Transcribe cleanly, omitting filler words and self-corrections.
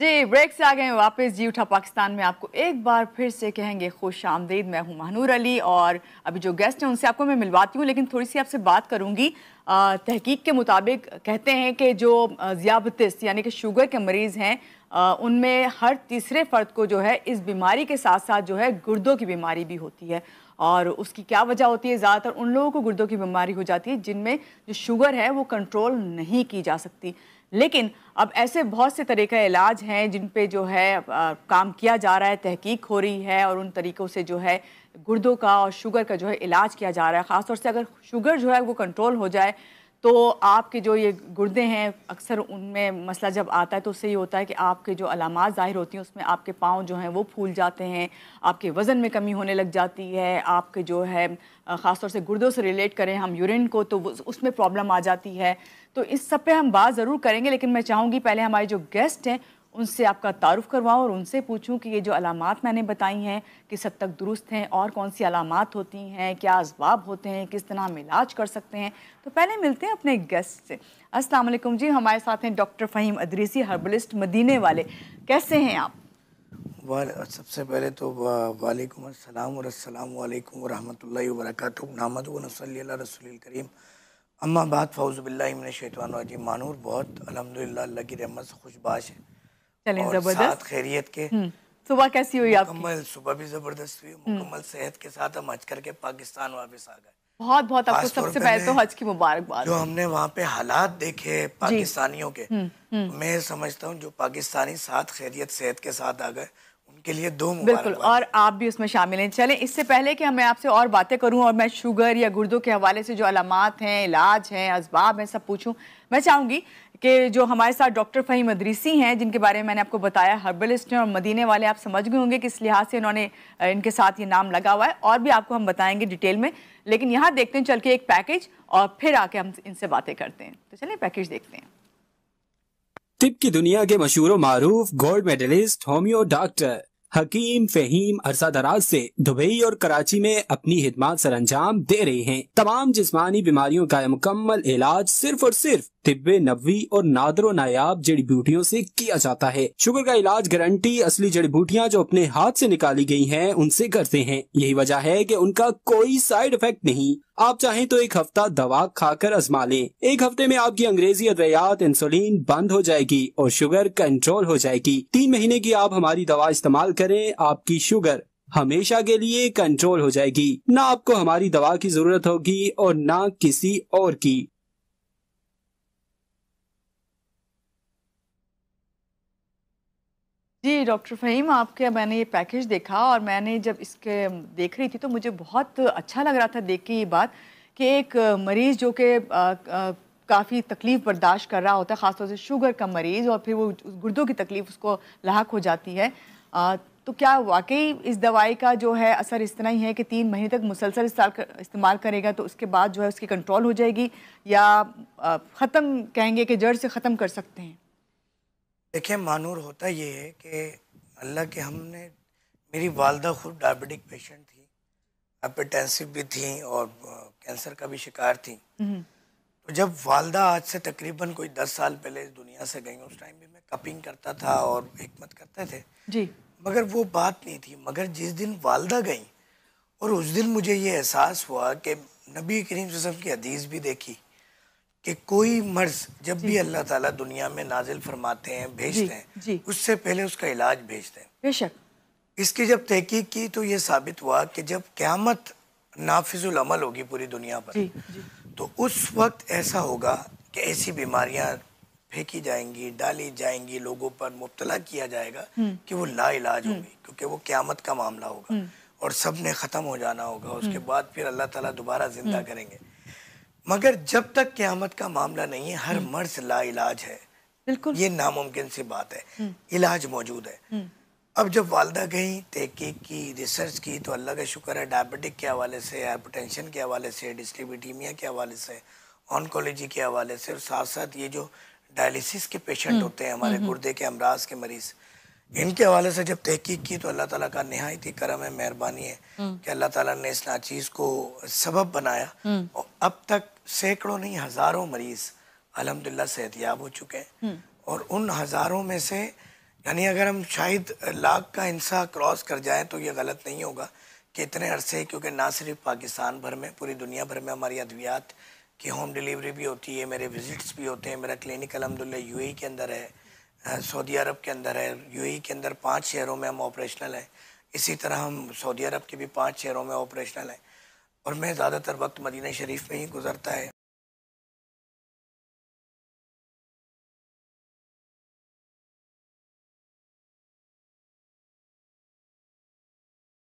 جی break سے آ گئے واپس جی اٹھا پاکستان میں آپ کو ایک بار پھر سے کہیں گے خوش آمدید. میں ہوں مہنور علی اور ابھی جو گیسٹ ہیں ان سے آپ کو میں ملواتی ہوں، لیکن تھوڑی سی آپ سے بات کروں گی. تحقیق کے مطابق کہتے ہیں کہ جو ذیابطس یعنی کہ شوگر کے مریض ہیں ان میں ہر تیسرے فرد کو جو ہے اس بیماری کے ساتھ ساتھ جو ہے گردوں کی بیماری بھی ہوتی ہے. اور اس کی کیا وجہ ہوتی ہے؟ زیادہ تر ان لوگوں کو گردوں کی بیماری ہو جاتی ہے جن میں جو شوگر ہے وہ کنٹرول نہیں کی جا سکتی. لیکن اب ایسے بہت سے طریقہ علاج ہیں جن پہ جو ہے کام کیا جا رہا ہے، تحقیق ہو رہی ہے اور ان طریقوں سے جو ہے گردوں کا اور شوگر کا جو ہے علاج کیا جا رہا ہے. خاص طور سے اگر شوگر جو ہے وہ کنٹرول ہو جائے تو آپ کے جو یہ گردے ہیں اکثر ان میں مسئلہ جب آتا ہے تو اس سے یہ ہوتا ہے کہ آپ کے جو علامات ظاہر ہوتی ہیں اس میں آپ کے پاؤں جو ہیں وہ پھول جاتے ہیں، آپ کے وزن میں کمی ہونے لگ جاتی ہے، آپ کے جو ہے خاص طور سے گردوں سے ریلیٹ کریں ہم یورین کو تو اس میں پرابلم آ جاتی ہے. تو اس سب پہ ہم بات ضرور کریں گے، لیکن میں چاہوں گی پہلے ہمارے جو گیسٹ ہیں ان سے آپ کا تعارف کرواؤں اور ان سے پوچھوں کہ یہ جو علامات میں نے بتائی ہیں کس حد تک درست ہیں اور کون سی علامات ہوتی ہیں، کیا اسباب ہوتے ہیں، کس طرح ہم علاج کر سکتے ہیں. تو پہلے ملتے ہیں اپنے گیسٹ سے. السلام علیکم جی. ہمارے ساتھ ہیں ڈاکٹر فہیم ادریسی، ہربلسٹ مدینے والے. کیسے ہیں آپ؟ سب سے پہلے تو وعلیکم السلام اور السلام علیکم ورحمۃ اللہ وبرکاتہ. نحمد و نصلی علی رسول الکریم. اما بعد فاعوذ باللہ من الشیطان الرجیم. مانور بہت الحمدللہ اللہ کی رحمت سے خوش باش ہے چلیں اور زبردست. ساتھ خیریت کے. صبح کیسی ہوئی آپ کی؟ مکمل صبح بھی زبردست ہوئی، مکمل صحت کے ساتھ ہم حج کر کے پاکستان واپس آ گئے. بہت بہت آپ کو سب سے پہلے تو حج کی مبارکباد. جو ہم نے وہاں پہ حالات دیکھے پاکستانیوں کے، میں سمجھتا ہوں جو پاکستانی ساتھ خیریت صحت کے ساتھ آ گئے ان کے لیے دو مبارکباد. بالکل، اور آپ بھی اس میں شامل ہیں. چلیں اس سے پہلے کہ میں آپ سے اور باتیں کروں اور میں شوگر یا گردوں کے حوالے سے جو علامات ہیں، علاج ہیں، اسباب ہیں سب پوچھوں، میں چاہوں گی کہ جو ہمارے ساتھ ڈاکٹر فہیم ادریسی ہیں جن کے بارے میں نے آپ کو بتایا، ہربلسٹ ہیں اور مدینے والے، آپ سمجھ گئے ہوں گے کس لحاظ سے انہوں نے ان کے ساتھ یہ نام لگا ہوا ہے، اور بھی آپ کو ہم بتائیں گے ڈیٹیل میں. لیکن یہاں دیکھتے ہیں چل کے ایک پیکیج اور پھر آ کے ہم ان سے باتیں کرتے ہیں. تو چلیں پیکیج دیکھتے ہیں. طب کی دنیا کے مشہور و معروف گولڈ میڈلسٹ ہومیو ڈاکٹر حکیم فہیم عرصہ دراز سے دبئی اور کراچی میں اپنی خدمات سر انجام دے رہے ہیں. تمام جسمانی بیماریوں کا مکمل علاج صرف اور صرف طب نبوی اور نادر و نایاب جڑی بوٹیوں سے کیا جاتا ہے. شوگر کا علاج گارنٹی اصلی جڑی بوٹیاں جو اپنے ہاتھ سے نکالی گئی ہیں ان سے کرتے ہیں. یہی وجہ ہے کہ ان کا کوئی سائیڈ افیکٹ نہیں. آپ چاہیں تو ایک ہفتہ دوا کھا کر آزما لیں. ایک ہفتے میں آپ کی انگریزی ادویات انسولین بند ہو جائے گی اور شوگر کنٹرول ہو جائے گی. 3 مہینے کی آپ ہماری دوا استعمال کریں، آپ کی شوگر ہمیشہ کے لیے کنٹرول ہو جائے گی. نہ آپ کو ہماری دوا کی ضرورت ہوگی اور نہ کسی اور کی. جی ڈاکٹر فہیم، آپ کے میں نے یہ پیکیج دیکھا اور میں نے جب اس کے دیکھ رہی تھی تو مجھے بہت اچھا لگ رہا تھا دیکھ کے یہ بات کہ ایک مریض جو کہ کافی تکلیف برداشت کر رہا ہوتا ہے، خاص طور سے شوگر کا مریض، اور پھر وہ گردوں کی تکلیف اس کو لاحق ہو جاتی ہے، تو کیا واقعی اس دوائی کا جو ہے اثر اس طرح ہی ہے کہ 3 مہینے تک مسلسل استعمال کرے گا تو اس کے بعد جو ہے اس کی کنٹرول ہو جائے گی، یا ختم کہیں گے کہ جڑ سے ختم کر سکتے ہیں؟ دیکھیں مانور، ہوتا یہ ہے کہ اللہ کے میری والدہ خود ڈائبٹک پیشنٹ تھی، ہائپرٹینسو بھی تھیں اور کینسر کا بھی شکار تھیں. تو جب والدہ آج سے تقریباً کوئی 10 سال پہلے اس دنیا سے گئیں، اس ٹائم بھی میں کپنگ کرتا تھا اور حکمت کرتے تھے جی، مگر وہ بات نہیں تھی. مگر جس دن والدہ گئیں اور اس دن مجھے یہ احساس ہوا کہ نبی کریم صلی اللہ علیہ وسلم کی حدیث بھی دیکھی کہ کوئی مرض جب بھی اللہ تعالیٰ دنیا میں نازل فرماتے ہیں، بھیجتے ہیں، اس سے پہلے اس کا علاج بھیجتے ہیں. بے شک. اس کی جب تحقیق کی تو یہ ثابت ہوا کہ جب قیامت نافذ العمل ہوگی پوری دنیا پر، تو اس وقت ایسا ہوگا کہ ایسی بیماریاں پھینکی جائیں گی، ڈالی جائیں گی، لوگوں پر مبتلا کیا جائے گا کہ وہ لا علاج ہوگی، کیونکہ وہ قیامت کا معاملہ ہوگا اور سب نے ختم ہو جانا ہوگا. اس کے بعد پھر اللہ تعالیٰ دوبارہ زندہ کریں گے. مگر جب تک قیامت کا معاملہ نہیں ہے، ہر مرض لا علاج ہے. یہ ناممکن سی بات ہے، علاج موجود ہے. اب جب والدہ گئیں، تحقیق کی، ریسرچ کی، تو اللہ کا شکر ہے ڈائبٹک کے حوالے سے، ہائپرٹینشن کے حوالے سے، ڈسلیپیڈیمیا کے حوالے سے، آنکولوجی کے حوالے سے، اور ساتھ ساتھ یہ جو ڈائلیسس کے پیشنٹ ہوتے ہیں ہمارے گردے کے امراض کے مریض، ان کے حوالے سے جب تحقیق کی تو اللہ تعالیٰ کا نہایت ہی کرم ہے، مہربانی ہے کہ اللہ تعالیٰ نے اس ناچیز کو سبب بنایا اب تک سینکڑوں نہیں ہزاروں مریض الحمدللہ صحتیاب ہو چکے ہیں، اور ان ہزاروں میں سے یعنی اگر ہم شاید لاکھ کا انسا کراس کر جائیں تو یہ غلط نہیں ہوگا کہ اتنے عرصے، کیونکہ نہ صرف پاکستان بھر میں، پوری دنیا بھر میں ہماری ادویات کی ہوم ڈیلیوری بھی ہوتی ہے، میرے وزٹس بھی ہوتے ہیں، میرا کلینک الحمدللہ یو اے کے اندر ہے، سعودی عرب کے اندر ہے، یو اے کے اندر 5 شہروں میں ہم آپریشنل ہیں، اسی طرح ہم سعودی عرب کے بھی 5 شہروں میں آپریشنل ہیں، اور میں زیادہ تر وقت مدینہ شریف میں ہی گزرتا ہے،